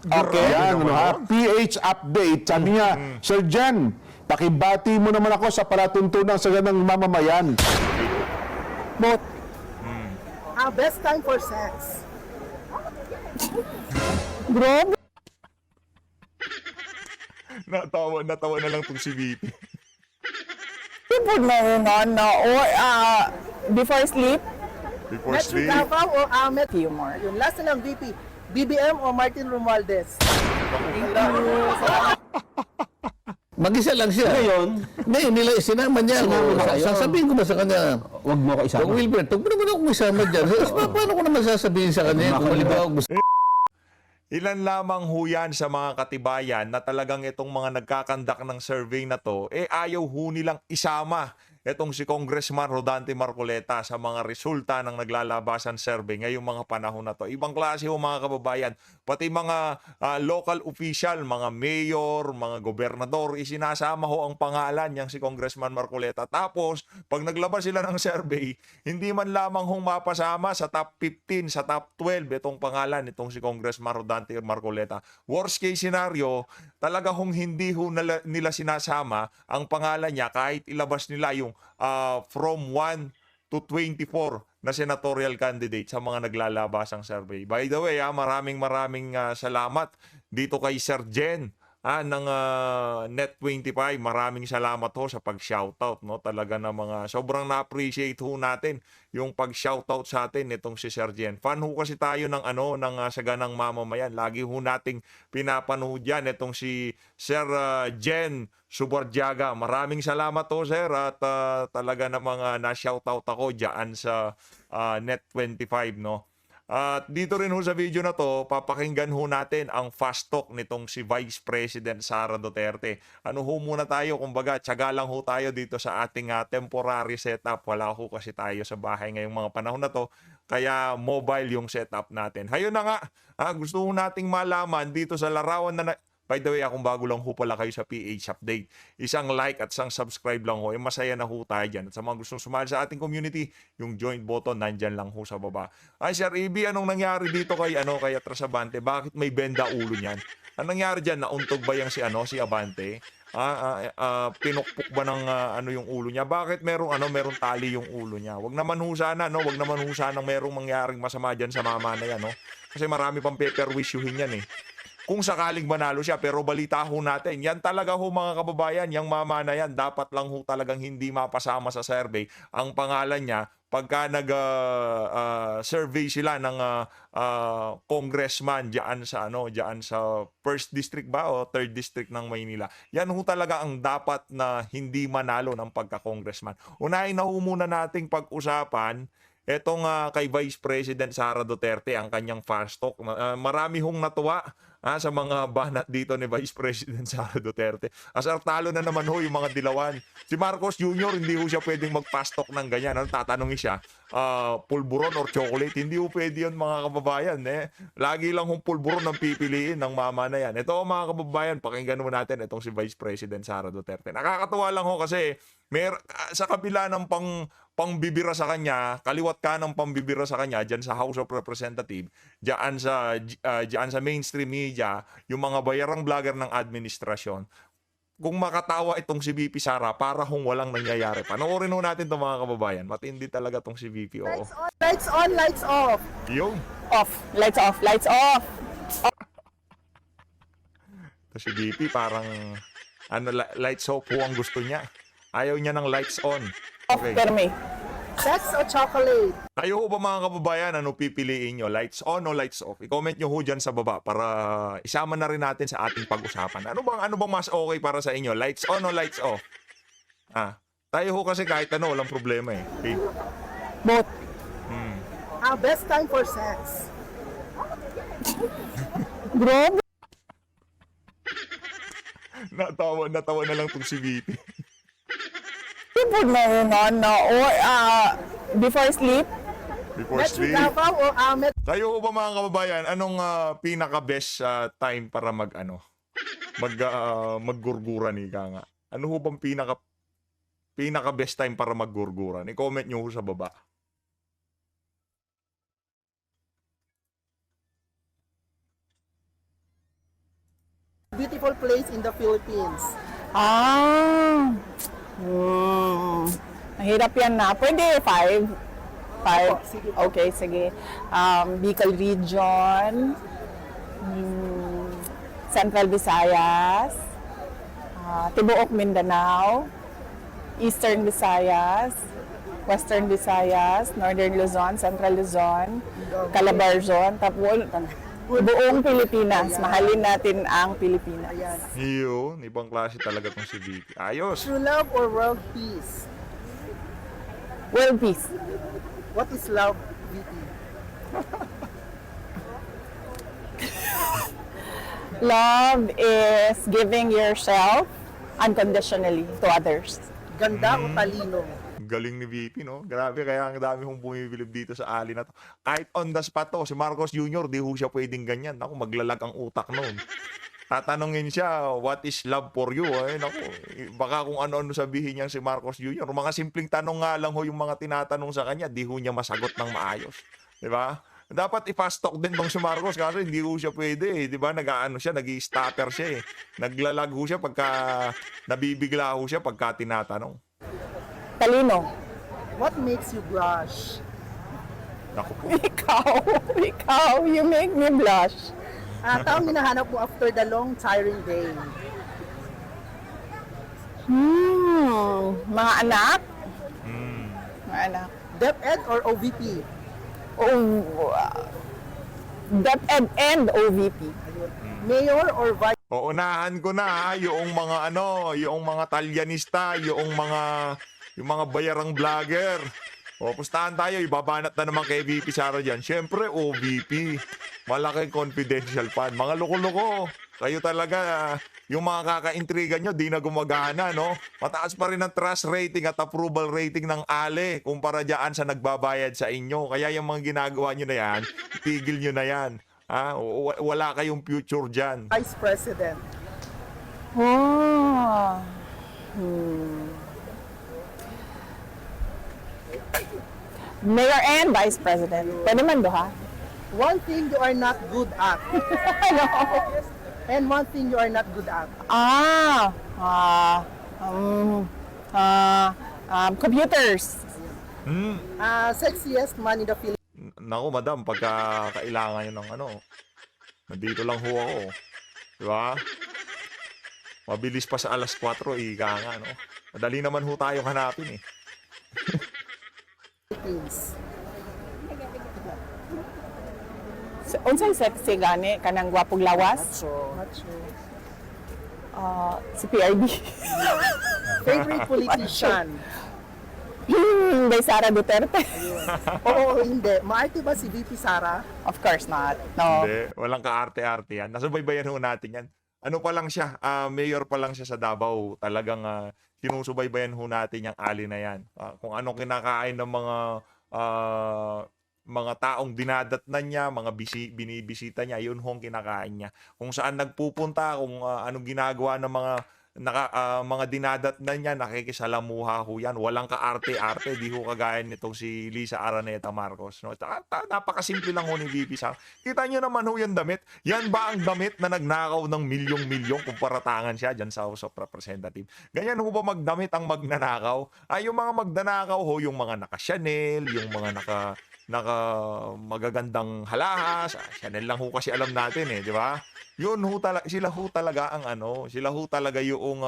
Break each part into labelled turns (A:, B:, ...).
A: Okay.
B: Yan, ano, ha? PH update. Sabi niya, Sir Jen, pakibati mo naman ako sa palatuntunan sa ganang mamamayan.
A: Both.
C: Best time for sex.
A: Grabe.
D: Natawa na lang itong si VP.
A: Pud na yun, no? Or, before sleep,
D: Before
C: Metro
D: sleep.
C: Davao o Met?
A: humor.
C: Yung last na lang, VP. BBM o Martin Romualdez?
E: Mag-isa lang siya.
F: Ngayon,
E: Hindi, nila sinama niya.
F: Sinama na kayo.
E: Sasabihin ko ba sa kanya,
F: wag mo ako isama.
E: Kung Wilbert, huwag mo naman akong isama dyan. Paano ko naman sasabihin sa kanya kung halimbawa gusto
D: Ilan lamang huyan sa mga katibayan na talagang itong mga nagkakandak ng survey na to, ayaw ho nilang isama itong si Congressman Rodante Marcoleta sa mga resulta ng naglalabasan survey ngayong mga panahon na to. Ibang klase ho mga kababayan, pati mga local official, mga mayor, mga gobernador, isinasama ho ang pangalan niyang si Congressman Marcoleta. Tapos, pag naglabas sila ng survey, hindi man lamang hong mapasama sa top 15, sa top 12 itong pangalan itong si Congressman Rodante Marcoleta. Worst case scenario, talaga hong hindi ho nila sinasama ang pangalan niya kahit ilabas nila yung from 1 to 24 na senatorial candidate sa mga naglalabasang survey. By the way, maraming salamat dito kay Sir Jen ng Net25. Maraming salamat ho sa pag-shoutout, no? Talaga na mga sobrang na-appreciate ho natin yung pag-shoutout sa atin nitong si Sir Jen. Fan ho kasi tayo ng saganang mamamayan. Lagi ho nating pinapanood yan itong si Sir Jen Subarjaga. Maraming salamat ho, sir, at talaga na mga na-shoutout ako diyan sa Net25, no? At dito rin ho sa video na to, papakinggan ho natin ang fast talk nitong si Vice President Sara Duterte. Ano ho muna tayo, kumbaga, tiyaga lang ho tayo dito sa ating temporary setup. Wala ho kasi tayo sa bahay ngayong mga panahon na to, kaya mobile yung setup natin. Hayo na nga, gusto ho nating malaman dito sa larawan na by the way, kung bago lang ho pala kayo sa PH Update, isang like at isang subscribe lang ho. Masaya na ho tayo dyan. At sa mga gustong sumali sa ating community, yung join button, nandyan lang ho sa baba. Ay, Sir EB, anong nangyari dito kay Atras Abante? Bakit may benda ulo niyan? Anong nangyari dyan? Nauntog ba yung si Abante? Pinukpok ba ng yung ulo niya? Bakit merong tali yung ulo niya? Wag naman ho sana, no? Wag naman ho sana merong mangyaring masama dyan sa mama na yan, no? Kasi marami pang pepper-wishyuhin yan, eh. Kung sakaling manalo siya, pero balita ho natin, yan talaga ho mga kababayan, yung mama na yan, dapat lang ho talagang hindi mapasama sa survey ang pangalan niya pagka nag-survey sila ng congressman diyan sa 1st district ba o 3rd district ng Maynila. Yan ho talaga ang dapat na hindi manalo ng pagka-congressman. Unahin na ho muna nating pag-usapan etong kay Vice President Sara Duterte, ang kanyang fast talk. Marami hong natuwa sa mga banat dito ni Vice President Sara Duterte. Asartalo na naman ho yung mga dilawan. Si Marcos Jr. hindi ho siya pwedeng mag-fast talk ng ganyan. Tatanungin siya, pulburon or chocolate? Hindi ho pwede yun mga kababayan. Lagi lang hong pulburon ang pipiliin ng mama na yan. Ito mga kababayan, pakinggan mo natin itong si Vice President Sara Duterte. Nakakatuwa lang ho kasi sa kabila ng pangbibira sa kanya, kaliwat ka ng pambibira sa kanya dyan sa House of Representatives, dyan sa mainstream media, yung mga bayarang vlogger ng administrasyon, kung makatawa itong si VP Sara, para hong walang nangyayari. Panoorin ho natin itong mga kababayan. Matindi talaga itong si VP. Oo.
C: Lights on, lights off.
D: Yung.
A: Off. Lights off. Lights off.
D: Ito si VP parang lights off po ang gusto niya. Ayaw niya ng lights on.
A: Off,
D: Okay.
A: perme.
C: Sex o chocolate?
D: Kayo ho ba mga kababayan, ano pipiliin nyo? Lights on o lights off? I-comment nyo ho dyan sa baba para isama na rin natin sa ating pag-usapan. Ano bang mas okay para sa inyo? Lights on o lights off? Tayo ho kasi kahit walang problema eh. Okay?
A: Both.
C: Best time for sex.
A: Grabe.
D: Natawa na lang itong si VP.
A: Pud na yun, no? Or, before sleep,
D: Before
C: Metro
D: sleep.
C: Davao o Met?
D: Kayo ho ba mga kababayan, anong pinaka-best time para maggurguran ika nga? Ano ho bang pinaka-best time para maggurguran? I-comment nyo ho sa baba.
C: beautiful place in the Philippines?
A: Ah. Mahirap yan na. Pwede 5. 5.
C: Opo, sige po.
A: Okay, sige. Bicol Region. Central Visayas. Tibuok Mindanao. Eastern Visayas. Western Visayas. Northern Luzon. Central Luzon. Calabarzon. Tapos buong Pilipinas. Mahalin natin ang Pilipinas.
C: Ayan.
D: Yun, ibang klase talaga tong si VP. Ayos.
C: True love or world peace?
A: World peace.
C: What is love, VP?
A: Love is giving yourself unconditionally to others.
C: Ganda o talino?
D: Galing ni VP, no? Grabe, kaya ang dami kong bumibilib dito sa ali na to. Kahit on the spot to, si Marcos Jr., di ho siya pwedeng ganyan. Naku, maglalag ang utak noon. Tatanungin siya, what is love for you? Ay, naku, baka kung ano-ano sabihin niya si Marcos Jr. Mga simpleng tanong nga lang ho yung mga tinatanong sa kanya, di ho niya masagot ng maayos. Di ba? Dapat i-fast talk din tong si Marcos kasi hindi ho siya pwede eh. Di ba? Nag-ano siya, nag-i-stopper siya eh. Naglalag ho siya pagka, nabibigla ho siya pagka tinatanong.
A: Talino.
C: What makes you blush?
D: Naku po.
A: Ikaw, you make me blush.
C: Taong hinahanap mo after the long, tiring day?
A: Mga anak. Mga anak.
C: DepEd or OVP?
A: DepEd and OVP.
C: Mayor or vice?
D: Uunahan ko na yung mga yung mga talyanista, yung mga bayarang vlogger. O, pustahan tayo, ibabanat na naman kay VP Sara dyan. Siyempre, OVP. Malaking confidential fund. Mga loko-loko. Kayo talaga, yung mga kaka-intriga nyo, di na gumagana, no? Mataas pa rin ang trust rating at approval rating ng ALE kumpara dyan sa nagbabayad sa inyo. Kaya yung mga ginagawa nyo na yan, tigil nyo na yan. Ha? Wala kayong future dyan.
C: Vice President?
A: Mayor and Vice President. Pwede man doha.
C: One thing you are not good at. And one thing you are not good at.
A: Computers.
C: Sexiest man in the Philippines.
D: Naku, madam, pagka kailangan nyo ng nandito lang ho ako. Di ba? Mabilis pa sa alas 4, ika nga, no? Madali naman ho tayong hanapin, eh.
A: Unsay sexy gani kanang gwapong lawas?
C: Macho.
A: Si PRD.
C: Favorite politician?
A: By Sara Duterte.
C: Oo, hindi. Maarte ba si VP Sara?
A: Of course not. No.
D: Hindi, walang kaarte-arte yan. Nasubaybayan ho natin yan. Ano pa lang siya, mayor pa lang siya sa Davao. Talagang sinusubaybayan ho natin yung ali na yan. Kung anong kinakain ng mga taong dinadatnan niya, mga binibisita niya, yun hong kinakain niya. Kung saan nagpupunta, kung anong ginagawa ng mga dinadatnan niya, nakikisalamuha ho yan. Walang kaarte-arte, di ho kagaya nitong si Lisa Araneta Marcos. No? Napakasimple lang ho ni VP Sara. Kita niyo naman ho yung damit. Yan ba ang damit na nagnakaw ng milyong-milyong kung paratangan siya dyan sa House of Representatives? Ganyan ho ba magdamit ang magnanakaw? Yung mga magnanakaw ho, yung mga naka-Chanel, yung mga naka magagandang halahas. Chanel lang ho kasi alam natin di ba? Yun ho sila ho talaga ang sila ho talaga yung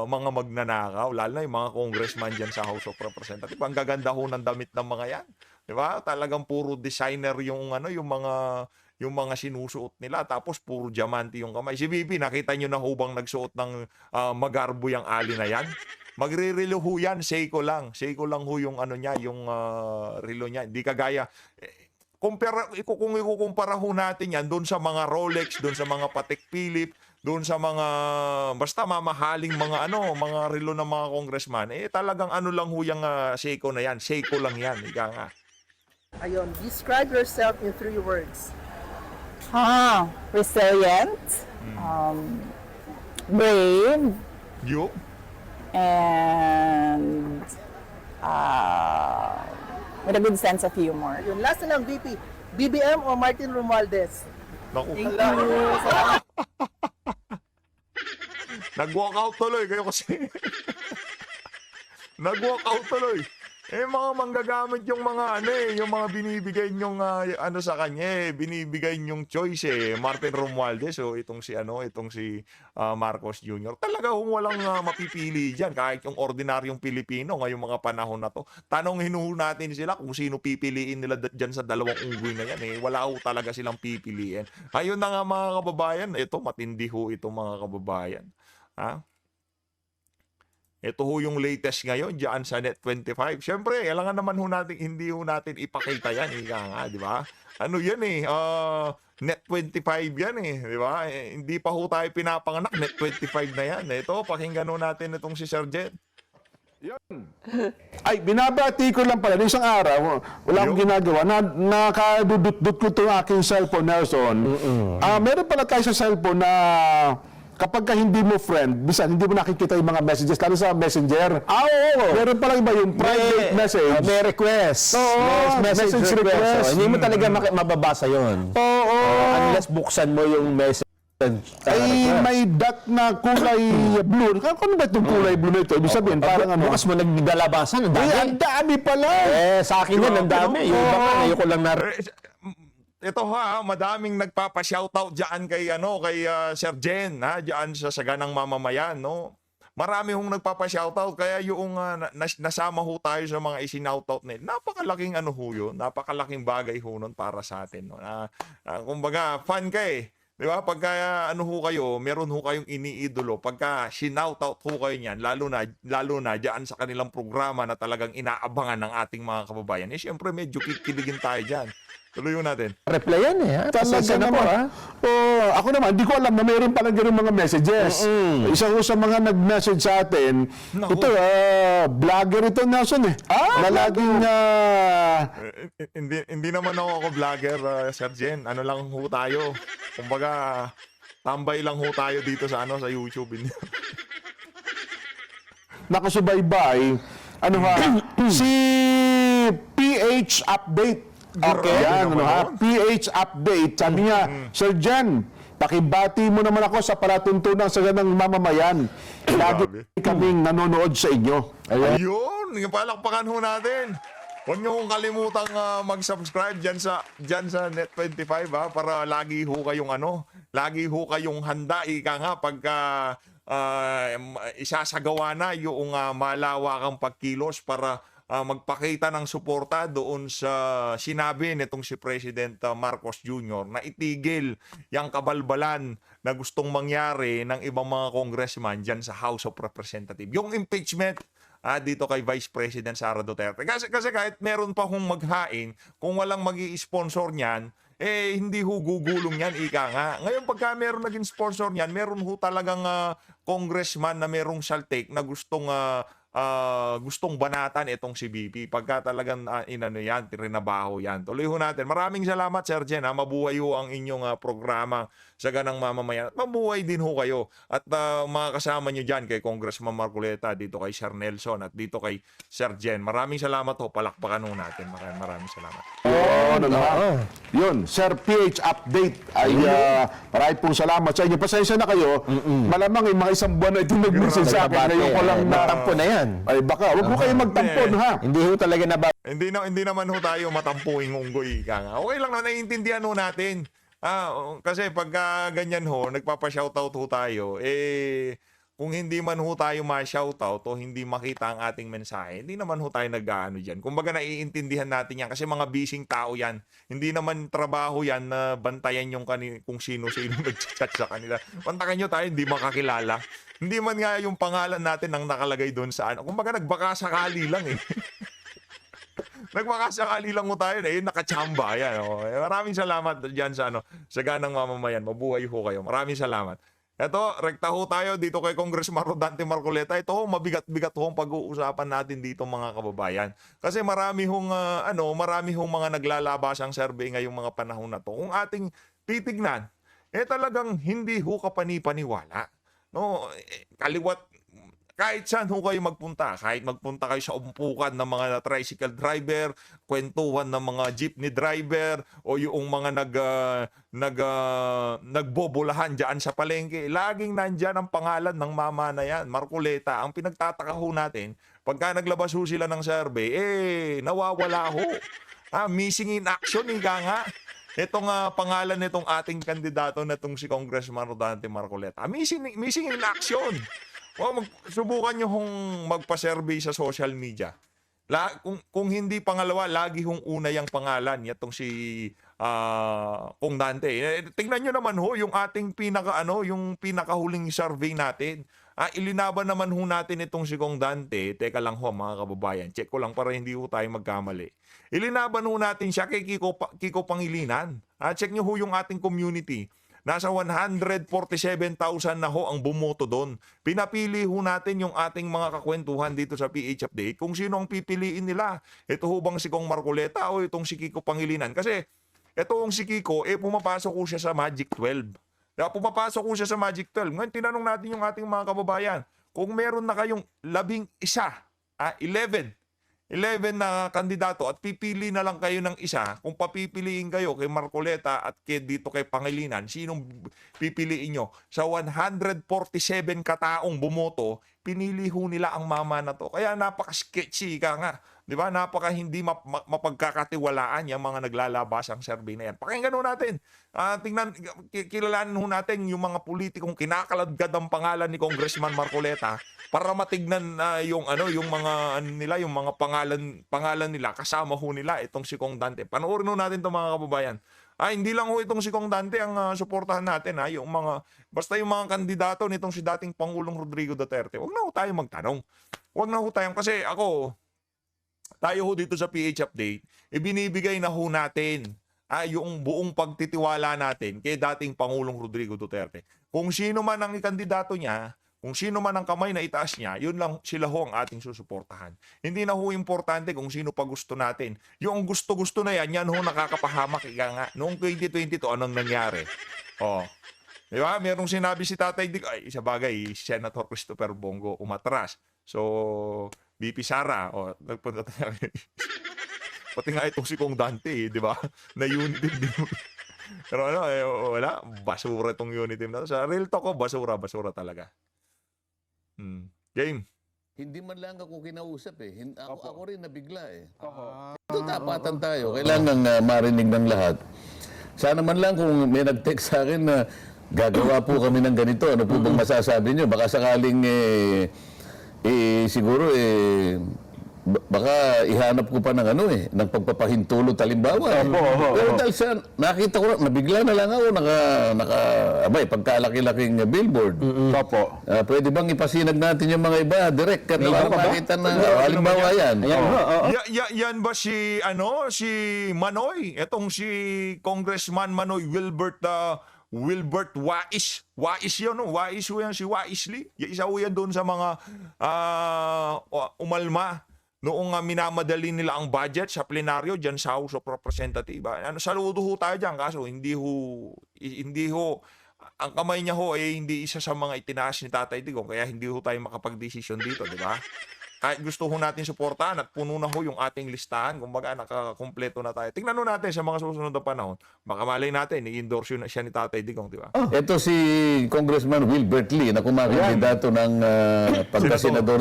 D: mga magnanakaw, lalo na yung mga congressman diyan sa House of Representatives. Ang gaganda ho ng damit ng mga yan. Di ba? Talagang puro designer yung yung mga sinusuot nila, tapos puro diamante yung kamay. Si VP, nakita nyo na ho bang nagsuot ng magarbo yung ali na yan? Magre-relo ho yan, Seiko lang. Seiko lang ho yung niya, yung relo niya. Hindi kagaya, kung ikukumpara ho natin yan doon sa mga Rolex, doon sa mga Patek Philippe, doon sa mga, basta mamahaling mga mga relo ng mga congressman, talagang lang ho yung Seiko na yan. Seiko lang yan, ika nga.
C: Ayun, describe yourself in 3 words.
A: Resilient, brave,
D: Yo?
A: and with a good sense of humor.
C: Ayun, last na lang, VP. BBM o Martin Romualdez?
D: Naku. Nag-walkout tuloy kayo kasi. Nag-walkout tuloy. Eh mga manggagamit yung mga yung mga binibigay nyong sa kanya binibigay nyong choice Martin Romualdez itong si Marcos Jr. Talaga walang mapipili diyan kahit yung ordinaryong Pilipino ngayong mga panahon na to. Tanongin natin sila kung sino pipiliin nila diyan sa dalawang unggoy na yan wala talaga silang pipiliin. Ayun na nga mga kababayan, ito matindi ito mga kababayan. Ha? Ito yung latest ngayon diyan sa Net25. Siyempre, kailangan naman hindi natin ipakita yan. Di ba? Ano yan Net25 yan di ba? Hindi pa tayo pinapanganak, Net25 na yan. Ito, pakinggan natin itong si Sir Jen.
B: Ay, binabati ko lang pala. Isang araw, wala akong ginagawa. Nakadudut-dut ko itong aking cellphone, Nelson. Meron pala tayo sa cellphone na kapag hindi mo friend, bisan hindi mo nakikita yung mga messages, lalo sa Messenger.
E: Oo.
B: Meron pala iba yung private message.
E: May request.
B: Oo,
E: Message request.
B: request.
E: Hindi mo talaga mababasa yon.
B: Oo.
E: Unless buksan mo yung message.
B: Ay, may dot na kulay blue. Ano ba itong kulay blue na ito? Ibig sabihin, parang ano?
E: Bukas mo nagdalabasan. Ang dami.
B: Ay, ang dami pala!
E: Sa akin yan, ang dami. Yung iba ka, ngayon ko lang
D: Ito madaming nagpapa-shoutout diyan kay Sir Jen diyan sa Saganang Mamamayan, no. Marami hong nagpapa-shoutout kaya yung nasama tayo sa mga isinoutout nila. Napakalaking yun, napakalaking bagay nun para sa atin, no. Kumbaga fan ka di ba? Pagka kayo, meron kayong iniidolo, pagka sinoutout kayo niyan, lalo na diyan sa kanilang programa na talagang inaabangan ng ating mga kababayan. Siyempre medyo kikiligin tayo diyan. Tuloy natin.
E: Replyan
B: Talaga naman. Ako naman, di ko alam na mayroon pala ganun mga messages. Isa ko sa mga nag-message sa atin, ito, vlogger ito, Nelson na laging...
D: Hindi naman ako vlogger, Sir Jen. Ano lang tayo. Kumbaga, tambay lang tayo dito sa YouTube.
B: Nakasubaybay, si PH Update. Okay, yan, PH Update. Sabi niya, Sir Jen, pakibati mo naman ako sa palatuntunan sa ganang mamamayan. Lagi kaming nanonood sa inyo.
D: Ayun, palakpakan natin. Huwag niyo kong kalimutang mag-subscribe diyan sa Net25 para lagi kayong handa pagka isasagawa na yung malawakang pagkilos para magpakita ng suporta doon sa sinabi nitong si President Marcos Jr. na itigil yung kabalbalan na gustong mangyari ng ibang mga congressman dyan sa House of Representatives. Yung impeachment dito kay Vice President Sara Duterte. Kasi kahit meron pa hong maghain, kung walang magi-sponsor niyan, hindi gugulong yan, ika nga. Ngayon, pagka meron naging sponsor niyan, meron talagang congressman na merong saltik na gustong banatan itong si BP. Pagka talagang trinabaho yan. Tuloy natin. Maraming salamat, Sir Jen. Mabuhay ang inyong programa sa Ganang Mamamayan. At mabuhay din kayo. At mga kasama nyo dyan kay Congressman Marcoleta, dito kay Sir Nelson, at dito kay Sir Jen. Maraming salamat Palakpakan natin. Maraming salamat.
B: Yun, Sir PH Update. Ay, maraming pong salamat sa inyo. Pasensya na kayo. Malamang mga isang buwan na ito nag-message sa akin. Ngayon ko lang
E: natampo na yan.
B: Ay, baka, huwag mo kayo magtampon, ha?
E: Hindi talaga
D: Hindi naman tayo matampuing unggoy. Okay lang na naiintindihan natin. Kasi pagka ganyan nagpapa-shoutout tayo, kung hindi man tayo ma-shoutout o hindi makita ang ating mensahe, hindi naman tayo nag-aano dyan. Kumbaga naiintindihan natin yan kasi mga bising tao yan. Hindi naman trabaho yan na bantayan yung kung sino-sino nag-chat sa kanila. Pantakan nyo tayo, hindi makakilala. Hindi man nga yung pangalan natin ang nakalagay doon sa Kumbaga nagbakasakali lang Nagbakasakali lang tayo nakachamba. Yan, Maraming salamat dyan sa Ganang Mamamayan. Mabuhay kayo. Maraming salamat. Ito, rekta tayo dito kay Congressman Rodante Marcoleta. Ito mabigat-bigat ang pag-uusapan natin dito mga kababayan. Kasi marami hong mga naglalabasang survey ngayong mga panahon na to. Kung ating titignan, talagang hindi kapani-paniwala. No, kahit saan ho kayo magpunta, kahit magpunta kayo sa umpukan ng mga tricycle driver, kwentuhan ng mga jeepney driver, o yung mga nagbobolahan dyan sa palengke, laging nandyan ang pangalan ng mama na yan, Marcoleta. Ang pinagtataka ho natin, pagka naglabas ho sila ng survey, nawawala ho. Missing in action, ika nga. Itong pangalan nitong ating kandidato na itong si Congressman Rodante Marcoleta. Missing in action. Subukan nyo hong magpa-survey sa social media. Kung hindi pangalawa, lagi hong una yung pangalan. Itong si Kong Dante. Tingnan nyo naman ho yung ating yung pinakahuling survey natin. Ilinaban naman ho natin itong si Kong Dante. Teka lang ho mga kababayan. Check ko lang para hindi ho tayo magkamali. Ilinaban ho natin siya kay Kiko Pangilinan. Check nyo ho yung ating community. Nasa 147,000 na ho ang bumoto doon. Pinapili ho natin yung ating mga kakwentuhan dito sa PH Update kung sino ang pipiliin nila. Ito ho bang si Kong Marcoleta o itong si Kiko Pangilinan? Kasi itong si Kiko, pumapasok ho siya sa Magic 12. Pumapasok ho siya sa Magic 12. Ngayon, tinanong natin yung ating mga kababayan, kung meron na kayong 11, 11 na kandidato at pipili na lang kayo ng isa, kung papipiliin kayo kay Marcoleta at dito kay Pangilinan, sinong pipiliin nyo? Sa 147 kataong bumoto, pinili ho nila ang mama na to. Kaya napaka-sketchy ka nga. Di ba? Napaka hindi mapagkakatiwalaan yung mga naglalabas ang survey na yan. Pakinggan ho natin. Kilalanin ho natin yung mga politikong kinakaladkad ang pangalan ni Congressman Marcoleta para matignan yung mga pangalan nila, kasama ho nila itong si Kong Dante. Panoorin ho natin itong mga kababayan. Hindi lang ho itong si Kong Dante ang suportahan natin. Basta yung mga kandidato nitong si dating Pangulong Rodrigo Duterte. Huwag na ho tayo magtanong. Huwag na ho tayo. Kasi tayo ho dito sa PH Update, ibinibigay na ho natin yung buong pagtitiwala natin kay dating Pangulong Rodrigo Duterte. Kung sino man ang kandidato niya, kung sino man ang kamay na itaas niya, yun lang sila ho ang ating susuportahan. Hindi na ho importante kung sino pa gusto natin. Yung gusto-gusto na yan ho nakakapahamak. Ika nga, noong 2022, anong nangyari? Di ba? Merong sinabi si Tatay Dig, sa bagay, Senator Christopher Bongo umatras. So, BP Sara, nagpunta tayo. Pati nga itong si Kong Dante, di ba? Na unity team. Pero wala. Basura itong unity team na to. Sa real talk ko, basura talaga. Game.
E: Hindi man lang ako kinausap Ako rin nabigla Ito tapatan tayo. Kailangan marinig ng lahat. Sana man lang kung may nag-text sa akin na gagawa po kami ng ganito. Ano po bang masasabi nyo? Baka sakaling siguro baka ihanap ko pa ng ng pagpapahintulot halimbawa. Pero dahil sa nakita ko nabigla na lang ako pagkalaki-laking billboard. Pwede bang ipasinag natin yung mga iba direct para makita na halimbawa yan.
D: Yan ba si Manoy? Etong si Congressman Manoy Wilbert Wais. Wais yun, no? Wais yan si Waisley. Isa ho yan doon sa mga umalma noong minamadali nila ang budget sa plenaryo dyan sa House of Representatives. Saludo ho tayo dyan, kaso hindi ho ang kamay niya ho hindi isa sa mga itinaas ni Tatay Digong, kaya hindi ho tayo makapag-desisyon dito, di ba? Kahit gusto ho natin suportahan at puno na ho yung ating listahan, kumbaga nakakompleto na tayo. Tingnan ho natin sa mga susunod na panahon. Baka malay natin, i-endorse yun siya ni Tatay Digong, di ba?
E: Ito si Congressman Wilbert Lee na kumakandidato ng pagka-senador.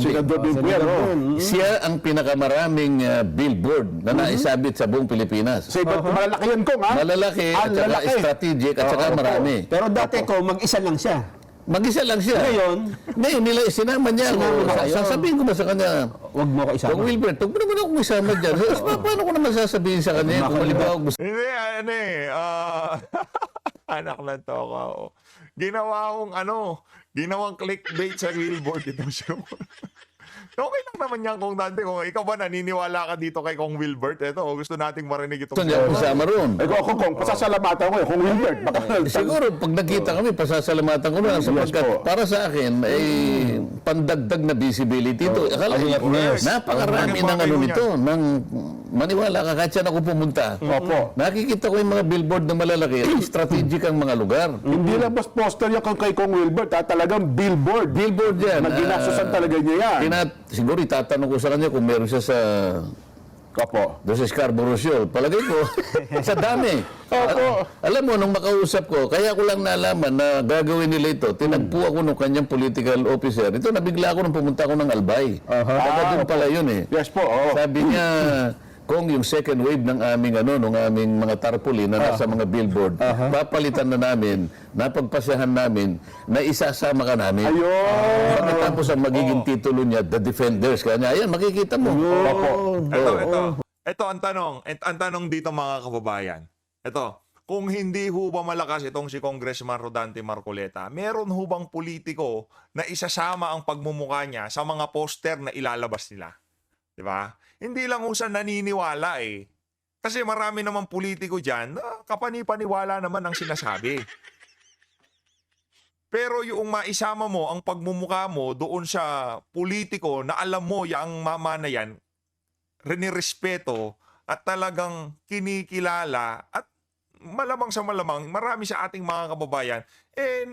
E: Siya ang pinakamaraming billboard na naisabit sa buong Pilipinas.
B: So, malalaki yun, Kong, ha?
E: Malalaki, at saka strategic, at saka marami.
F: Pero dati ko, mag-isa lang siya.
E: Mag-isa lang siya.
F: Ngayon
E: nila sinama niya ako. Sasabihin ko ba sa kanya,
F: wag mo ko isama.
E: Kung Wilbert, huwag mo naman ako isama dyan. Paano ko naman sasabihin sa kanya kung halimbawa gusto?
D: Hindi, anak lang to ako. Ginawang clickbait sa billboard itong show. Okay lang naman yan, Kong Dante. Kung ikaw ba naniniwala ka dito kay Kong Wilbert, gusto nating marinig itong
E: Gusto niya ako isama roon.
B: Kung pasasalamatan ko Kong Wilbert.
E: Siguro, pag nakita kami, pasasalamatan ko na sapagkat para sa akin, pandagdag na visibility ito. Akala, napakarami ng nito, ng maniwala ka, kahit saan ako pumunta,
B: Opo.
E: nakikita ko yung mga billboard na malalaki, strategic ang mga lugar.
B: Hindi lang bas poster yung kay Kong Wilbert, talagang billboard.
E: Billboard yan.
B: Na ginasusan talaga niya yan.
E: Siguro itatanong ko sa kanya kung meron siya sa
B: Opo.
E: doon sa Scarborough Shoal. Palagay ko, sa dami.
B: Opo.
E: Alam mo, nung makausap ko, kaya ko lang nalaman na gagawin nila ito, tinagpo ako nung kanyang political officer. Ito, nabigla ako nung pumunta ako ng Albay. Taga doon pala yun eh.
B: Yes po, oo.
E: Sabi niya, kung yung second wave ng aming nung aming mga tarpaulin na nasa mga billboard, papalitan na namin, napagpasyahan namin, na isasama ka namin.
B: Ayun.
E: Pagkatapos ang magiging titulo niya, The Defenders. Kanya, ayan, makikita mo.
B: Opo.
D: Ito ang tanong. Ang tanong dito mga kababayan. Ito, kung hindi ho ba malakas itong si Congressman Rodante Marcoleta, meron ho bang politiko na isasama ang pagmumukha niya sa mga poster na ilalabas nila? Di ba? Hindi lang usan naniniwala eh. Kasi marami namang politiko dyan na kapani-paniwala naman ang sinasabi. Pero yung maisama mo ang pagmumukha mo doon sa politiko na alam mo yung mama na yan, rinirespeto at talagang kinikilala at malamang sa malamang, marami sa ating mga kababayan,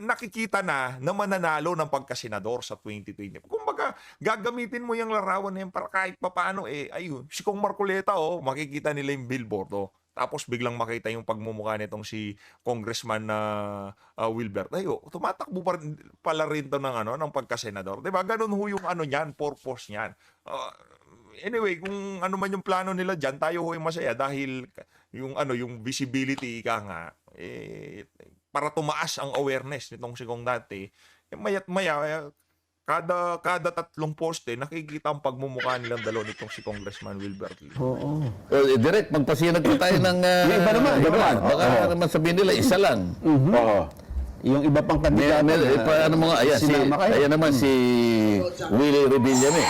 D: nakikita na mananalo ng pagkasenador sa 2020. Kumbaga, gagamitin mo yung larawan na yan para kahit papaano, ayun, si Kong Marcoleta, makikita nila yung billboard, tapos biglang makita yung pagmumukha nitong si Congressman Wilbert. Tumatakbo pala rin to ng pagkasenador. Diba? Ganun ho yung niyan, purpose niyan. Anyway, kung ano man yung plano nila diyan, tayo ho ay masaya dahil yung visibility nga para tumaas ang awareness nitong si Kong dati. Maya't maya kada tatlong poste nakikita ang pagmumukha nilang dalawa nitong si Congressman Wilbert Lee.
E: Direct, magpasinag pa tayo ng...
F: iba naman.
E: Baka naman sabihin nila, isa lang.
B: Oo.
F: Yung iba pang kandidato.
E: Paano mo nga? Ayan naman si Willie Revillame.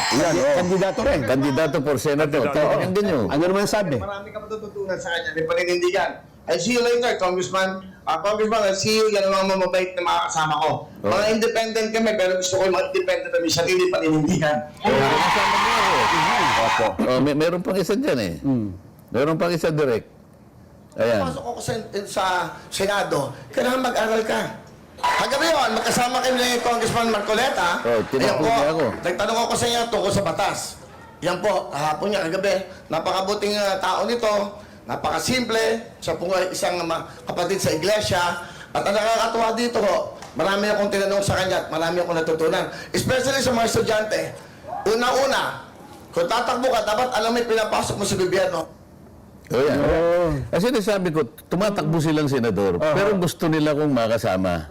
F: Kandidato rin.
E: Kandidato for senator. Talagang ganyan.
F: Ano naman sabi?
G: Marami ka matututunan sa kanya. May paninindigan. I'll see you later, Congressman. Congressman, I'll see you. Yan ang mga mabait na mga kasama ko. Mga independent kami, pero gusto ko yung mga independent na may sarili paninindigan.
E: Meron pang isa dyan eh. Meron pang isa direct. Ayan.
G: Pasok ako sa Senado, kailangan mag-aral ka. Kagabi yun, magkasama kami ni Congressman Marcoleta.
E: Tinapos niya ako.
G: Nagtanong ako sa inyo tungkol sa batas. Yan po, kahapon niya, kagabi. Napakabuting tao nito, napakasimple. Siya po isang kapatid sa iglesia. At ang nakakatuwa dito ho, marami akong tinanong sa kanya at marami akong natutunan. Especially sa mga estudyante. Una-una, kung tatakbo ka, dapat alam mo yung pinapasok mo sa gobyerno.
E: Yan. Kasi nasabi ko, tumatakbo silang senador, pero gusto nila kong makasama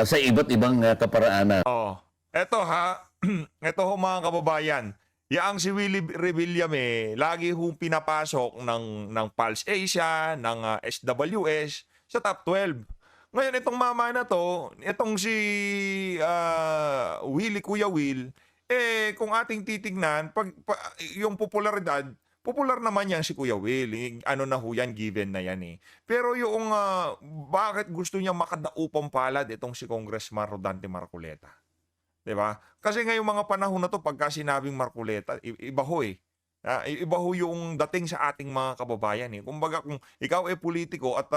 E: sa iba't ibang kaparaanan.
D: Eto eto ho mga kababayan. Yaang si Willie Revillame, lagi hong pinapasok ng Pulse Asia, ng SWS sa top 12. Ngayon itong mama na to, itong si Kuya Will, kung ating titignan, yung popularidad, popular naman yan si Kuya Will. Ano na ho yan, given na yan eh. Pero yung bakit gusto niya makadaupang palad itong si Congressman Rodante Marcoleta? Diba? Kasi ngayong mga panahon na to, pagka sinabing Marcoleta, iba ho eh. Iba ho yung dating sa ating mga kababayan eh. Kumbaga kung ikaw ay politiko at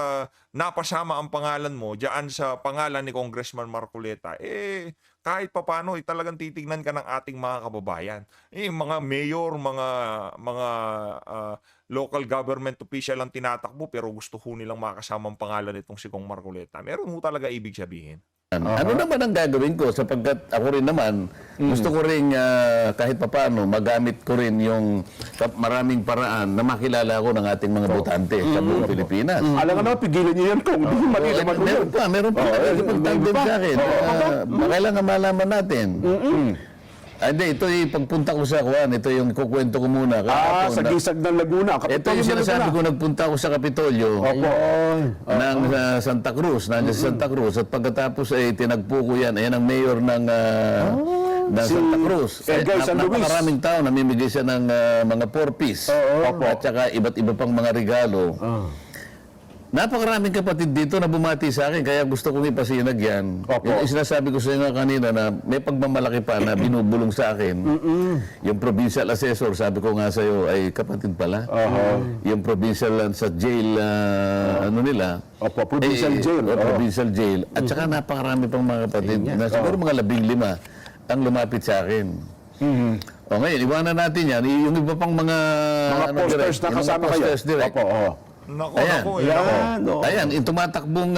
D: napasama ang pangalan mo diyan sa pangalan ni Congressman Marcoleta, kahit papano talagang titignan ka ng ating mga kababayan. Mga mayor, mga local government official ang tinatakbo pero gusto ho nilang makasama ang pangalan nitong si Kong Marcoleta. Meron ho talaga ibig sabihin.
E: Ano naman ang gagawin ko sapagkat ako rin naman gusto ko rin kahit papaano magamit ko rin yung maraming paraan na makilala ko ng ating mga botante sa buong Pilipinas.
B: Alam nga pigilan niyo yan kung hindi mali naman ko yun.
E: Meron pa. Pagtagdib sa akin. Kailangan malaman natin. Hindi, ito yung pagpunta ko sa Juan, ito yung kukwento ko muna.
B: Sa Gisag ng Laguna.
E: Ito yung sinasabi ko, nagpunta ako sa Kapitolyo ng Santa Cruz, nandiyan sa Santa Cruz. At pagkatapos tinagpo ko yan, ayan ang mayor ng Santa Cruz. Napakaraming tao, namimigay siya ng mga 4-piece. At saka iba't iba pang mga regalo. Napakaraming kapatid dito na bumati sa akin, kaya gusto kong ipasinag yan.
F: Opo.
E: Yung sinasabi ko sa inyo kanina na may pagmamalaki pa na binubulong sa akin. Yung provincial assessor, sabi ko nga sa'yo, ay kapatid pala. Yung provincial sa jail, ano nila.
F: Opo, provincial jail.
E: Provincial jail. At saka napakarami pang mga kapatid. Na siguro mga 15 ang lumapit sa akin. O ngayon, iwanan natin yan. Yung iba pang mga...
B: posters na
E: yung mga
B: kasama kayo.
E: posters direct.
B: Opo,
D: Nako,
E: Ayan.
D: nako,
F: Yan, oh.
E: Ayan, yung tumatakbong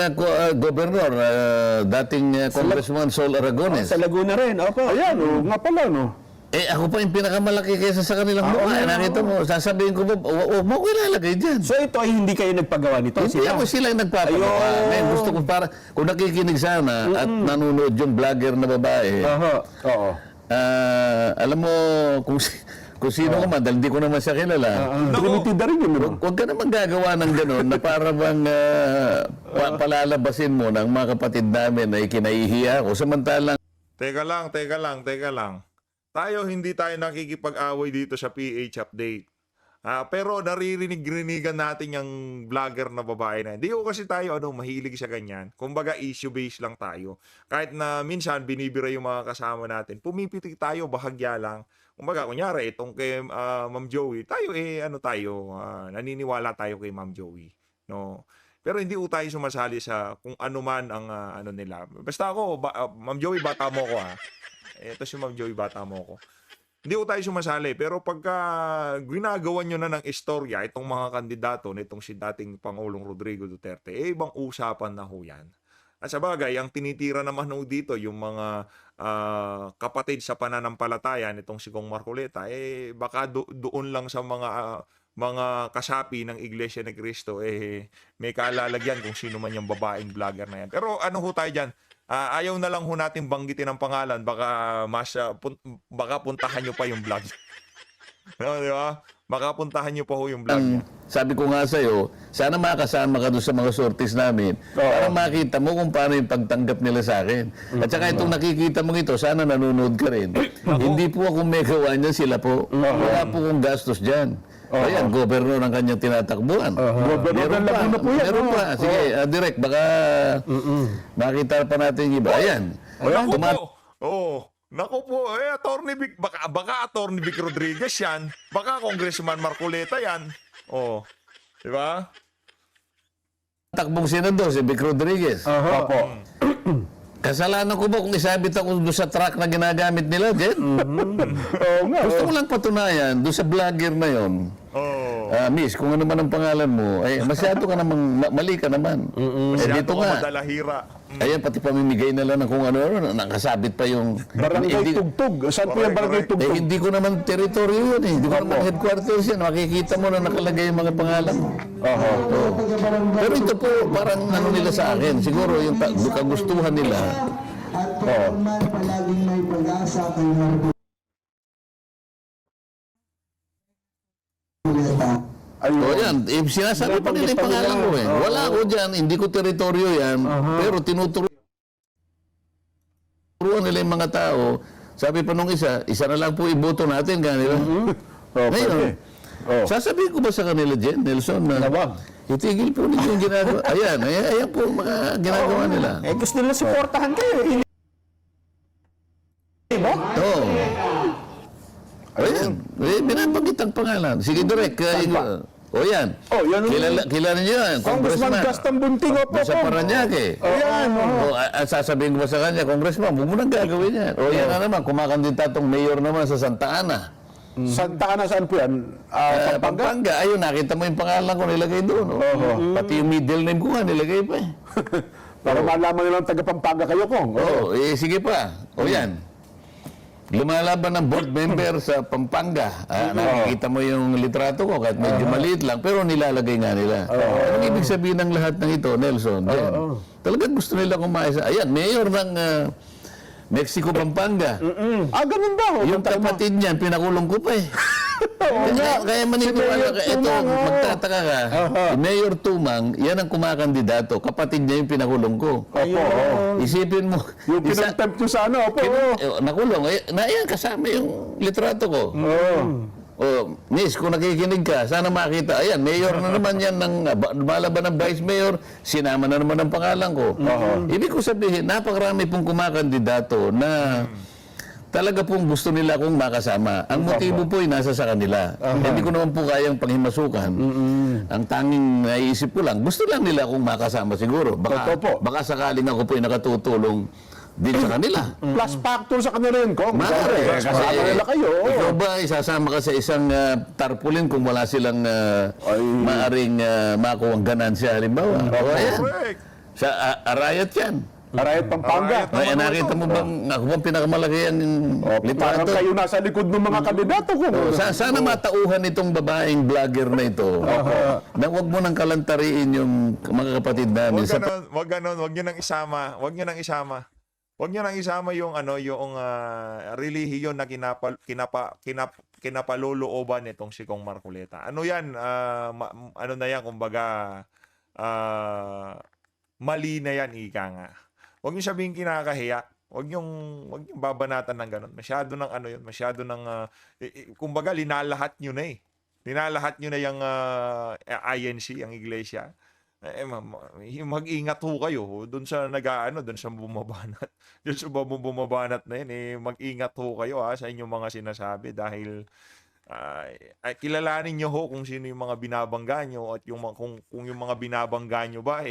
E: gobernador, dating Congressman Sol Aragones.
F: Sa Laguna rin, opo.
B: Ayan, nga pala, no?
E: Eh, ako pa yung pinakamalaki kaysa sa kanilang mukha. Nakita mo, sasabihin ko ba, huwag mo ko ilalagay dyan.
F: So ito ay hindi kayo nagpagawa nito?
E: Hindi ako sila yung nagpapagawa. Ngayon, gusto ko para, kung nakikinig sana at nanonood yung vlogger na babae,
F: Oo.
E: alam mo, kung sino ka man, dahil di ko naman siya kilala,
B: Trinity na rin yun, no?
E: huwag ka naman gagawa ng gano'n na para bang palalabasin mo ng mga kapatid namin na ikinaihiya ko. Samantalang,
D: Teka lang. Hindi tayo nakikipag-away dito sa PH Update. Pero naririnig-rinigan natin yung vlogger na babae na. Hindi ko kasi tayo mahilig sa ganyan. Kumbaga issue-based lang tayo. Kahit na minsan binibira yung mga kasama natin, pumipitik tayo bahagya lang. Kumbaga, kunyari, itong kay Ma'am Joey, tayo naniniwala tayo kay Ma'am Joey. No? Pero hindi tayo sumasali sa kung ano man ang ano nila. Basta ako, Ma'am Joey, bata mo ko Ito si Ma'am Joey, bata mo ko. Hindi tayo sumasali. Pero pagka ginagawa nyo na ng istorya, itong mga kandidato nitong si dating Pangulong Rodrigo Duterte, ibang usapan na ho yan. At sa bagay, ang tinitira naman ho dito, yung mga kapatid sa pananampalataya nitong si Kong Marcoleta, baka doon lang sa mga kasapi ng Iglesia ni Cristo, may kaalalagyan kung sino man yung babaeng vlogger na yan. Pero ano ho tayo dyan? Ayaw na lang ho natin banggitin ang pangalan, baka puntahan nyo pa yung vlog. No, di ba? Baka puntahan nyo pa ho yung vlog niya.
E: sabi ko nga sa'yo, sana makasama ka doon sa mga sorties namin para makita mo kung paano yung pagtanggap nila sa akin. At saka itong nakikita mo ito, sana nanonood ka rin. Hindi po ako may gawa niyan, sila po. Wala po kong gastos dyan. Ayan, gobernador ang kanyang tinatakbuhan.
B: Gobernador ng Laguna po yan.
E: Meron pa. Sige, direct, baka makita pa natin yung iba. Ayan.
D: Naku po. Naku po, Attorney Vic, baka Attorney Vic Rodriguez yan. Baka Congressman Marcoleta yan. Di ba?
E: Takbong senador, si Vic Rodriguez.
B: Opo.
E: Kasalanan ko ba kung isabit ako doon sa truck na ginagamit nila, Jen? Gusto ko lang patunayan, doon sa vlogger na yon. Miss, kung ano man ang pangalan mo, masyado ka namang, mali ka naman.
D: Masyado
E: Dito
D: ka
E: nga,
D: madalahira.
E: ayan, pati pamimigay na lang ng kung ano, nakasabit pa yung...
B: Barangay Tugtug. Saan po yung Barangay Tugtug?
E: hindi ko naman teritoryo yun eh. Hindi ko naman headquarters yan. Makikita mo na nakalagay yung mga pangalan. Pero ito po, parang ano nila sa akin. Siguro yung kagustuhan nila.
H: Palaging may pag-asa kay Marcoleta.
E: O yan, sinasabi pa nila yung pangalan ko eh. Wala ako dyan, hindi ko teritoryo yan. Pero tinuturuan nila yung mga tao. Sabi pa nung isa na lang po iboto natin kanila. Ngayon, sasabihin ko ba sa kanila, Jen, Nelson, na itigil po nila yung ginagawa. Ayan po mga ginagawa nila.
F: Gusto nila supportahan kayo.
E: Oo. Ayan, binabanggit ang pangalan. Sige, direct. Yan. Kilala niyo yan,
B: Congressman
E: Congressman.
B: Gaston Bunting, opo.
E: Sa Paranaque. Sasabihin ko ba sa kanya, Congressman, huwag mo nang gagawin yan. Yan na naman, kumakandidatong mayor naman sa Santa Ana.
B: Santa Ana, saan po yan?
E: Pampanga. Ayun, nakita mo yung pangalan ko nilagay doon. Pati yung middle name ko nga nilagay pa eh.
B: Para malaman nilang taga-Pampanga kayo, Kong.
E: Sige pa. Yan. Lumalaban ng board member sa Pampanga. Nakikita mo yung litrato ko, kahit medyo maliit lang, pero nilalagay nga nila. Anong ibig sabihin ng lahat ng ito, Nelson? Talagang gusto nila kumaisa. Ayan, mayor ng Mexico, Pampanga.
B: Ganun ba?
E: Yung kapatid niyan, pinakulong ko pa eh. Kaya maniniwala ka, ito, magtataka ka, Mayor Tumang, yan ang kumakandidato, kapatid niya yung pinakulong ko. Isipin mo,
B: Yung pinag-tempt nyo sa ano, opo.
E: nakulong, ayan, kasama yung litrato ko. Oh, Miss, kung nakikinig ka, sana makita. Ayan, mayor na naman yan lumalaban ng vice mayor, sinama na naman ang pangalan ko. Ibig ko sabihin, napakarami pong kumakandidato na talaga pong gusto nila akong makasama. Ang motibo po ay nasa sa kanila. Hindi ko naman po kayang panghimasukan. Ang tanging naiisip ko lang, gusto lang nila akong makasama siguro. Baka sakaling ako po ay nakatutulong din sa kanila.
B: Plus factor sa kanila rin, Kong.
E: Maaari.
B: Kasama nila kayo.
E: Ikaw ba isasama ka sa isang tarpaulin kung wala silang maaring makuha ang ganansya halimbawa? Ayan.
D: Correct.
E: Sa Arayat yan.
B: Arayat Pampanga.
D: Arayat.
E: Ay, nakita mo bang ako bang pinakamalaki ang
B: Parang
E: litrato?
B: kayo nasa likod ng mga kandidato ko.
E: Sana matauhan itong babaeng vlogger na ito na huwag mo nang kalantariin yung mga kapatid namin.
D: Wag ganon, wag niyo nang isama, wag niyo nang isama. Wag niyo nang isama yung relihiyon na kinapalulooban nitong si Kong Marcoleta. Ano 'yan? Ano na 'yan kumbaga mali na 'yan, ika nga. Wag niyo sabihin kinakahiya. Wag niyo babanatan ng ganun. Masyado ng yun, masyado ng kumbaga linalahat niyo na eh. Linalahat niyo na yung INC, ang iglesia. Mag-ingat ho kayo doon sa doon sa bumabanat. Doon sa bumabanat na yun, mag-ingat ho kayo sa inyong mga sinasabi dahil kilalanin nyo ho kung sino yung mga binabangga nyo at kung yung mga binabangga nyo ba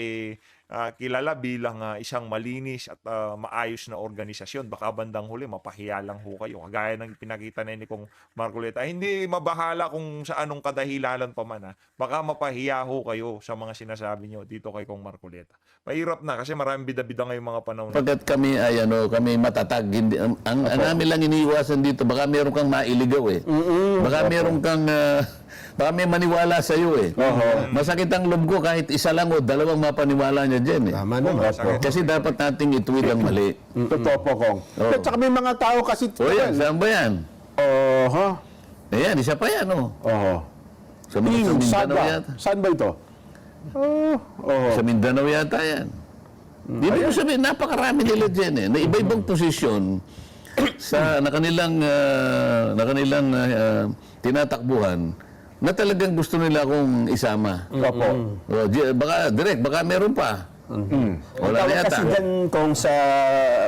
D: kilala bilang isang malinis at maayos na organisasyon. Baka bandang huli mapahiya lang ho kayo. Kagaya ng pinakita na ni Kong Marcoleta. Hindi mabahala kung sa anong kadahilanan pa man. Baka mapahiya ho kayo sa mga sinasabi nyo dito kay Kong Marcoleta. Mahirap na kasi maraming bida-bida ngayong mga panahon.
E: Pagkat kami ay kami matatag, hindi, ang namin lang iniiwasan dito, baka meron kang mailigaw eh. Baka meron kang baka may maniwala sa iyo eh. Masakit ang loob ko kahit isa lang o dalawang mapaniwala niya diyan eh.
F: Tama naman.
E: Kasi dapat nating ituwid ang mali.
B: Totoo po, Kong. At saka may mga tao kasi...
E: O yan, saan ba yan? Ayan, isa pa yan Sa Mindanao yata.
B: Saan ba ito?
E: Sa Mindanao yata yan. Ibig ko sabihin, napakarami nila dyan eh. Na iba-ibang posisyon na kanilang tinatakbuhan na talagang gusto nila akong isama. Baka meron pa. Wala na
F: Tawag
E: yata.
F: kasi dyan kung sa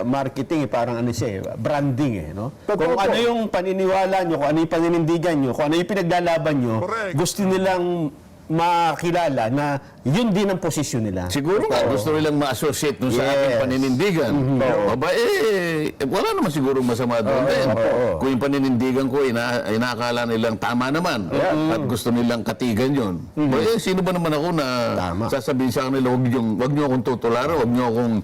F: marketing, parang siya branding no? Kung ano yung paniniwala nyo, kung ano yung paninindigan nyo, kung ano yung pinaglalaban nyo,
D: Correct.
F: gusto nilang makilala na yun din ang posisyon nila.
E: Siguro nga, gusto nilang ma-associate dun sa aking paninindigan. Wala naman siguro masama doon din. Kung yung paninindigan ko, inakala nilang tama naman. At gusto nilang katigan yun. Sino ba naman ako na sasabihin sa kanila, wag nyo akong tutularan, wag nyo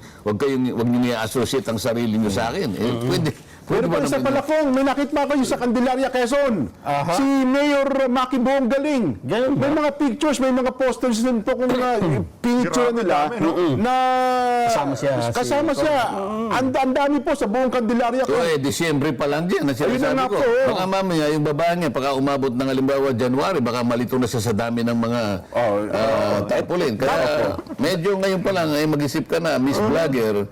E: niya-associate ang sarili nyo sa akin.
B: Pero pa isa pala, Kong, may nakita kayo sa Candelaria, Quezon. Si Mayor Maki Boong Galing. May mga pictures, may mga posters din po kung picture nila na kasama siya. Ang dami po sa buong Candelaria.
E: Disyembre pa lang dyan. Sinasabi ko. Baka mamaya yung babae niya, pagka umabot ng halimbawa January, baka malito na siya sa dami ng mga tarpaulin. Kaya medyo ngayon pa lang ay mag-isip ka na, Miss Vlogger,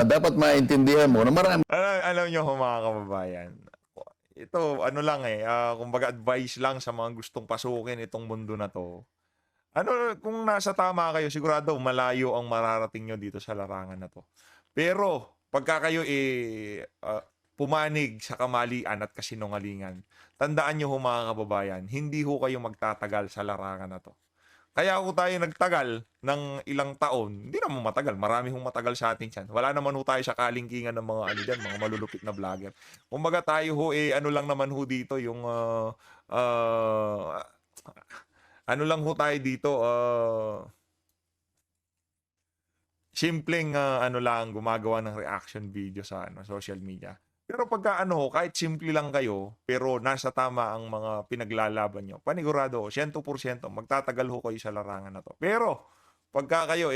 E: dapat maintindihan mo na marami.
D: Alam nyo mga kababayan, ito kumbaga advice lang sa mga gustong pasukin itong mundo na to. Kung nasa tama kayo, sigurado malayo ang mararating nyo dito sa larangan na to. Pero pagka kayo pumanig sa kamalian at kasinungalingan, tandaan nyo mga kababayan, hindi ho kayo magtatagal sa larangan na to. Kaya kung tayo nagtagal ng ilang taon, hindi naman matagal. Marami hong matagal sa atin yan. Wala naman ho tayo sa kalingkingan ng mga mga malulupit na vlogger. Kumbaga tayo ho, lang naman ho dito yung, lang ho tayo dito, simpleng, gumagawa ng reaction video sa social media. Pero pagka kahit simple lang kayo, pero nasa tama ang mga pinaglalaban nyo, panigurado, 100% magtatagal ho kayo sa larangan na to. Pero, pagka kayo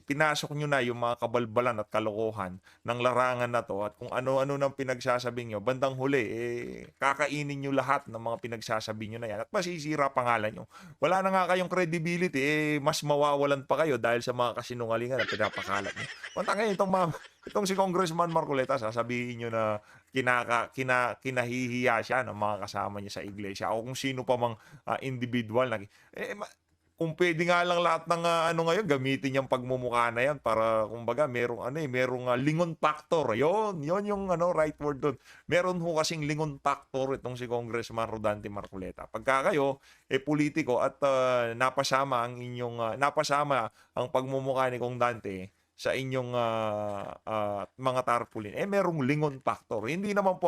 D: pinasok nyo na yung mga kabalbalan at kalokohan ng larangan na to at kung ano-ano nang pinagsasabi nyo, bandang huli, kakainin nyo lahat ng mga pinagsasabi nyo na yan at masisira pangalan nyo. Wala na nga kayong credibility, mas mawawalan pa kayo dahil sa mga kasinungalingan na pinapakalat nyo. Punta kayo, itong si Congressman Marcoleta, sasabihin nyo na kinahihiya siya ng mga kasama niya sa iglesia o kung sino pa mang individual na kung pwede nga lang lahat ng ngayon gamitin yung pagmumukha na yan para kumbaga merong lingon factor. Yon yung right word doon. Meron ho kasing lingon factor itong si Congressman Rodante Marcoleta. Pagka kayo politiko at napasama ang pagmumukha ni Kong Dante sa inyong mga tarpaulin, merong lingon factor. Hindi naman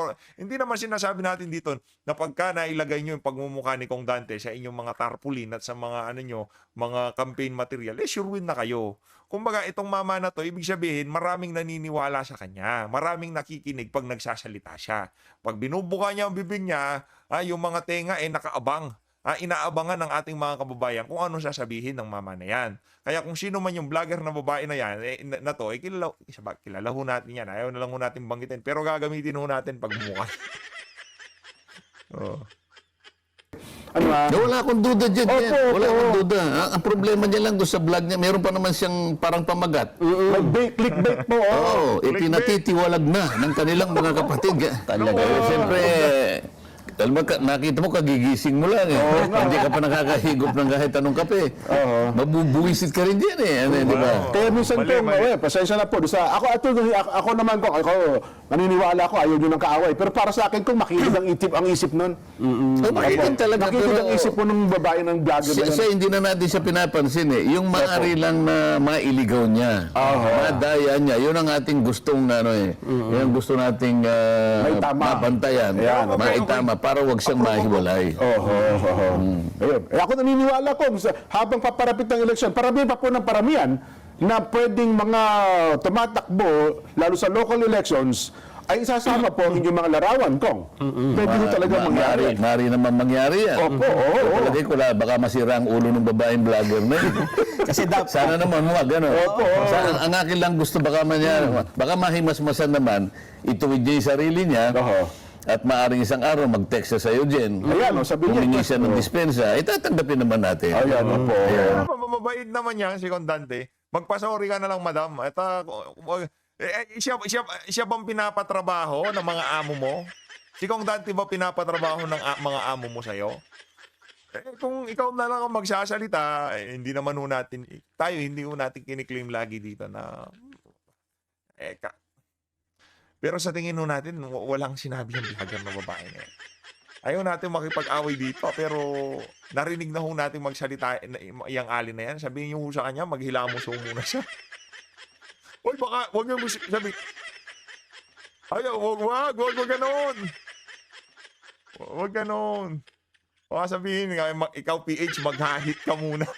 D: sinasabi natin dito na pagka nailagay nyo yung pagmumukha ni Kong Dante sa inyong mga tarpaulin at sa mga mga campaign material, sure win na kayo. Kumbaga, itong mama na to, ibig sabihin, maraming naniniwala sa kanya. Maraming nakikinig pag nagsasalita siya. Pag binubuka niya ang bibig niya, yung mga tenga nakaabang. Inaabangan ng ating mga kababayan kung ano sasabihin ng mama na yan. Kaya kung sino man yung vlogger na babae na yan, kilala ho natin yan. Ayaw na lang ho natin banggitin. Pero gagamitin ho natin pagmumukha.
E: Wala akong duda dyan. Wala akong duda. Ang problema niya lang doon sa vlog niya, meron pa naman siyang parang pamagat.
B: Clickbait po.
E: Pinatitiwalag na ng kanilang mga kapatid. Talaga. Siyempre, nakita mo, kagigising mo lang hindi ka pa nakakahigop ng kahit anong kape. Mabubuwisit ka rin dyan di ba?
B: Kaya minsan pasensya na po. Ako naman ako naniniwala ko, ayaw nyo ng kaaway. Pero para sa akin, kung makinig ang isip nun.
E: Makinig talaga.
B: Makinig ang isip po ng babae ng vlogger.
E: Siya hindi na natin siya pinapansin Yung maaari lang na mailigaw niya, madaya niya, yun ang ating gustong yun ang gusto nating mabantayan, maitama para wag siyang mahiwalay.
B: Ayun. Ako naniniwala ko, habang paparapit ng eleksyon, paramihan pa po ng paramihan na pwedeng mga tumatakbo, lalo sa local elections, ay isasama po ang inyong mga larawan, Kong. Pwede mo talaga mangyari.
E: Mari naman mangyari yan.
B: Opo.
E: Palagay ko baka masira ang ulo ng babaeng vlogger na yun.
F: Kasi
E: sana naman wag,
B: Opo.
E: Ang akin lang gusto baka mahimasmasan naman, ituwid niya yung sarili niya. At maaaring isang araw mag-text siya sa'yo, Jen.
B: Sabi niya.
E: Humingi siya ng dispensa, tatanggapin naman natin.
D: Mabait naman yan si Kong Dante. Magpasori ka na lang, madam. Siya bang pinapatrabaho ng mga amo mo? Si Kong Dante ba pinapatrabaho ng mga amo mo sa'yo? Kung ikaw na lang ang magsasalita, hindi naman natin kiniklaim lagi dito na pero sa tingin natin, walang sinabi yung vlogger na babae na yan. Ayaw natin makipag-away dito, pero narinig na natin magsalita yung alin na yan. Sabihin nyo sa kanya, maghilamos muna siya. Uy, baka, huwag nyo sabi. Ayaw, huwag ganon. Huwag ganon. Baka sabihin, ikaw PH, mag-hit ka muna.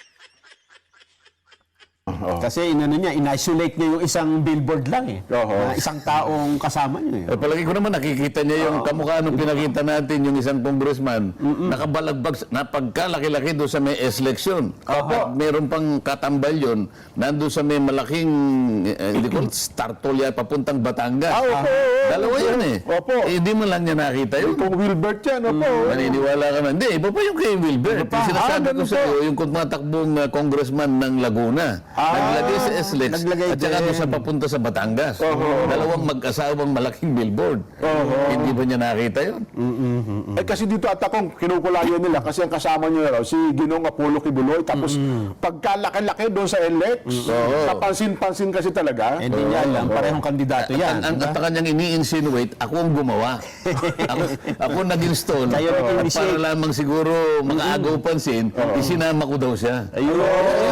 F: Kasi in-isolate niya yung isang billboard lang na isang taong kasama niya.
E: Palagi ko naman nakikita niya yung kamukha nung pinakita natin yung isang congressman nakabalagbag na pagkalaki-laki doon sa may eleksyon. At meron pang katambal yun nandun sa may malaking Startol papuntang Batangas. Dalawa yan hindi mo lang niya nakita yun.
B: Kung Wilbert yan,
E: Maniniwala ka na. Hindi, iba pa yung kay Wilbert. Sinasabi ko sa iyo, yung tumatakbong congressman ng Laguna. Naglagay sa SLEX at saka doon sa papunta sa Batangas. Dalawang mag-asawang malaking billboard. Hindi ba niya nakita yun?
B: Kasi dito kung kinukulayan nila kasi ang kasama niya raw si Ginong Apollo Kibuloy tapos pagkalaki-laki doon sa SLEX, kapansin-pansin kasi talaga.
F: Hindi niya alam, parehong kandidato yan.
E: At kanyang ini-insinuate, ako ang gumawa. ako nag-install. Para lamang siguro mga agaw pansin, isinama ko daw siya. Ayun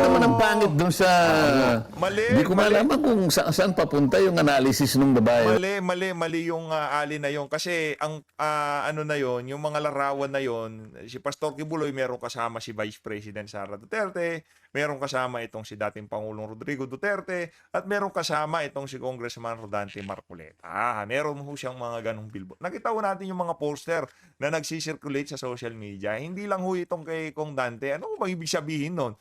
E: naman ang pangit doon sa... Hindi ko malaman kung saan papunta yung analysis ng babae.
D: Mali yung ali na yon kasi ang na yon, yung mga larawan na yon, si Pastor Kibuloy meron kasama si Vice President Sara Duterte, Merong kasama itong si dating Pangulong Rodrigo Duterte at merong kasama itong si Congressman Rodante Marcoleta. Meron ho siyang mga ganong billboard. Nakita ho natin yung mga poster na nagsisirculate sa social media. Hindi lang ho itong kay Kong Dante. Ano ba ibig sabihin nun?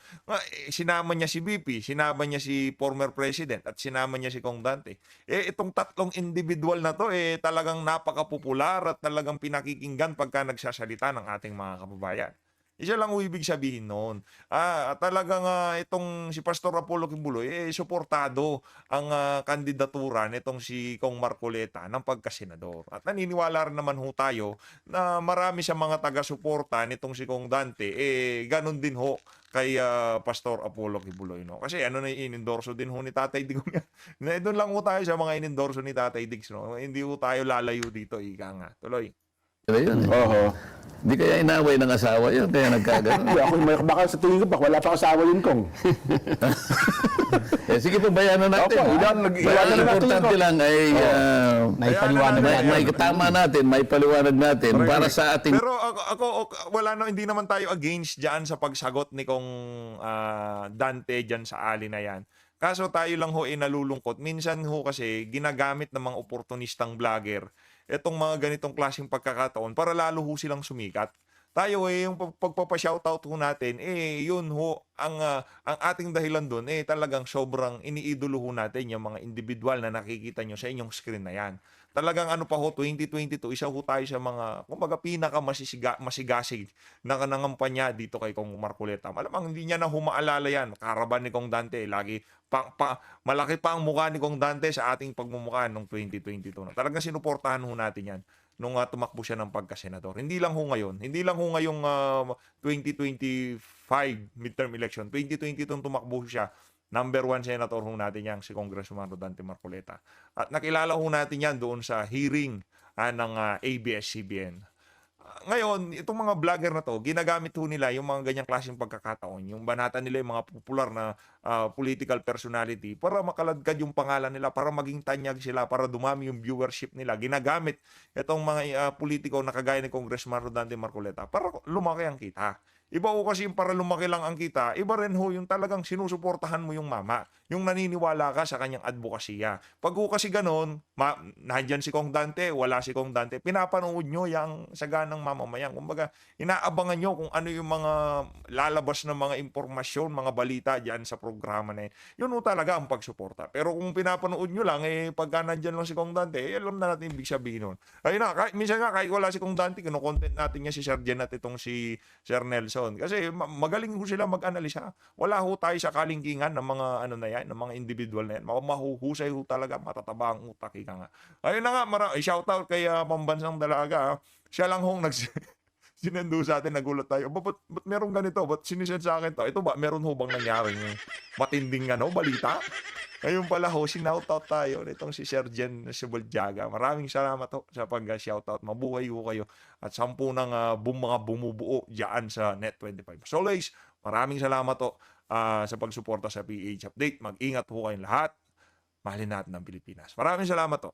D: Sinama niya si BP, sinama niya si former president at sinama niya si Kong Dante. Itong tatlong individual na to talagang napaka-popular at talagang pinakikinggan pagka nagsasalita ng ating mga kababayan. Isa lang ibig sabihin noon. Talagang itong si Pastor Apollo Kibuloy, suportado ang kandidatura nitong si Kong Marcoleta ng pagkasenador. At naniniwala rin naman ho tayo na marami sa mga taga-suporta nitong si Kong Dante, ganun din ho kay Pastor Apollo Kibuloy. No? Kasi ano na inendorso din ho ni Tatay Digong yan. Doon lang ho tayo sa mga inendorso ni Tatay Diggs. No? Hindi ho tayo lalayo dito. Ika nga. Tuloy.
E: Yun,
F: Oo.
E: Hindi kaya inaway ng asawa yun, kaya nagkagano.
F: Baka sa tingin ko, baka wala pa asawa yun, Kong.
E: Sige po, bayanan natin.
F: Opo,
E: Ang importante lang ay
F: Naipaliwanag natin.
E: may tama natin, may paliwanag natin para sa ating...
D: Pero ako wala no, hindi naman tayo against diyan sa pagsagot ni Kong Dante diyan sa ali na yan. Kaso tayo lang ho nalulungkot. Minsan ho kasi ginagamit ng mga oportunistang vlogger itong mga ganitong klaseng pagkakataon para lalo ho silang sumikat. Tayo yung pagpapa-shoutout ho natin, yun ho, ang ating dahilan doon, talagang sobrang iniidolo ho natin yung mga individual na nakikita nyo sa inyong screen na yan. Talagang ano pa ho, 2022, isa ho tayo sa mga, kumbaga, masigasig na nangampanya dito kay Kong Marcoleta. Malamang hindi niya na humaalala yan. Karaban ni Kong Dante, lagi, malaki pa ang mukha ni Kong Dante sa ating pagmumukha noong 2022. Talagang sinuportahan ho natin yan nung tumakbo siya ng pagkasenador. Hindi lang ho ngayon. Hindi lang ho ngayong 2025 midterm election. 2022 tumakbo siya. Number 1 senator ho natin yan, si Congressman Rodante Marcoleta. At nakilala ho natin yan doon sa hearing ng ABS-CBN. Ngayon, itong mga vlogger na to, ginagamit ho nila yung mga ganyang klaseng pagkakataon. Yung banatan nila yung mga popular na political personality para makaladkad yung pangalan nila, para maging tanyag sila, para dumami yung viewership nila. Ginagamit itong mga politiko na kagaya ni Congressman Rodante Marcoleta para lumaki ang kita. Iba ho kasi yung para lumaki lang ang kita, iba rin ho yung talagang sinusuportahan mo yung mama, yung naniniwala ka sa kanyang advokasya. Pag ho kasi ganon, nandyan si Kong Dante, wala si Kong Dante, pinapanood nyo yung saganang mamamayan. Kumbaga, inaabangan nyo kung ano yung mga lalabas na mga impormasyon, mga balita dyan sa programa na yun. Yun ho talaga ang pagsuporta. Pero kung pinapanood nyo lang, pagka nandyan lang si Kong Dante, alam na natin ibig sabihin nun. Ayun na, minsan nga kahit wala si Kong Dante, kino-content natin niya si Sir Jen at itong si Sir Nelson. Kasi magaling ho sila mag-analisa. Wala ho tayo sa kalingkingan ng mga ano na yan, ng mga individual na yan. Mahuhusay ho talaga, matataba ang utak. Ika nga. Ayun na nga, shoutout kay Pambansang Dalaga. Siya lang hong sinendo sa atin, nagulat tayo. Ba't meron ganito? Ba't sinisend sa akin to? Ito ba, meron ho bang nangyaring matinding balita? Ngayon pala ho, sinoutout tayo nitong si Sir Jen Siboljaga. Maraming salamat ho sa pag-shoutout. Mabuhay ho kayo. At 10 ng mga bumubuo dyan sa Net25. So always, maraming salamat ho sa pagsuporta sa PH Update. Mag-ingat ho kayong lahat. Mahalin natin ang Pilipinas. Maraming salamat ho.